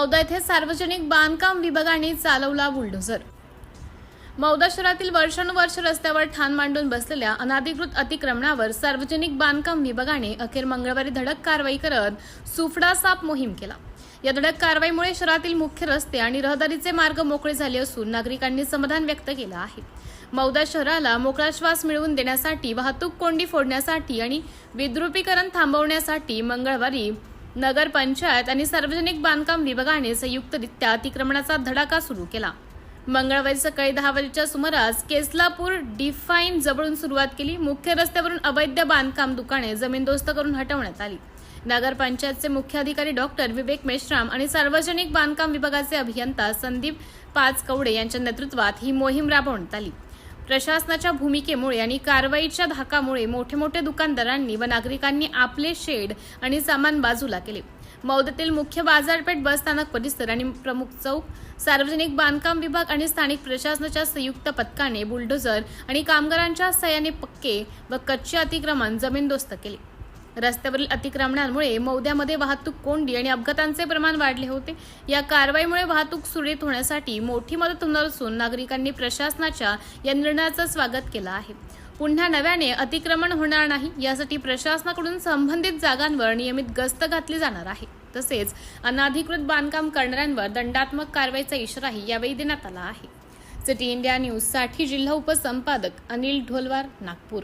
मौदा येथे सार्वजनिक बांधकाम विभागाने चालवला बुलडोझर। मौदा शहरातील वर्षानुवर्ष रस्त्यावर ठाण मांडून बसलेल्या अनधिकृत अतिक्रमणावर सार्वजनिक बांधकाम विभागाने अखेर मंगळवारी धडक कारवाई करत सुफडा साफ मोहीम केला। या धडक कारवाईमुळे शहरातील मुख्य रस्ते आणि रहदारीचे मार्ग मोकळे झाले असून नागरिकांनी समाधान व्यक्त केलं आहे। मौदा शहराला मोकळा श्वास मिळवून देण्यासाठी, वाहतूक कोंडी फोडण्यासाठी आणि विद्रुपीकरण थांबवण्यासाठी मंगळवारी नगरपंचायत आणि सार्वजनिक बांधकाम विभागाने संयुक्तरित्या अतिक्रमणाचा धडाका सुरू केला। मंगळवारी सकाळी 10 वाजेच्या सुमारास केसलापूर डिफाईन जवळून सुरुवात केली। मुख्य रस्त्यावरून अवैध बांधकाम दुकाने जमीनदोस्त करून हटवण्यात आली। नगरपंचायतचे मुख्य अधिकारी डॉक्टर विवेक मेश्राम आणि सार्वजनिक बांधकाम विभागाचे अभियंता संदीप पाचकवडे यांच्या नेतृत्वात ही मोहीम राबवण्यात आली। प्रशासनाच्या भूमिकेमुळे आणि कारवाईच्या धाकामुळे मोठे दुकानदारांनी व नागरिकांनी आपले शेड आणि सामान बाजूला केले। मौद्यातील मुख्य बाजारपेठ, बसस्थानक परिसर आणि प्रमुख चौक, सार्वजनिक बांधकाम विभाग आणि स्थानिक प्रशासनाच्या संयुक्त पथकाने बुलडोझर आणि कामगारांच्या सहाय्याने पक्के व कच्चे अतिक्रमण जमीनदोस्त केले। रस्त्यावरील अतिक्रमणांमुळे मौद्यामध्ये वाहतूक कोंडी आणि अपघातांचे प्रमाण वाढले होते। या कारवाईमुळे वाहतूक सुरळीत होण्यासाठी मोठी मदत होणार असून नागरिकांनी प्रशासनाच्या या निर्णयाचं स्वागत केलं आहे। पुन्हा नव्याने अतिक्रमण होणार नाही यासाठी प्रशासनाकडून संबंधित जागांवर नियमित गस्त घातली जाणार आहे। तसेच अनधिकृत बांधकाम करणाऱ्यांवर दंडात्मक कारवाईचा इशाराही यावेळी देण्यात आला आहे। सिटी इंडिया न्यूज साठी जिल्हा उपसंपादक अनिल ढोलवार, नागपूर।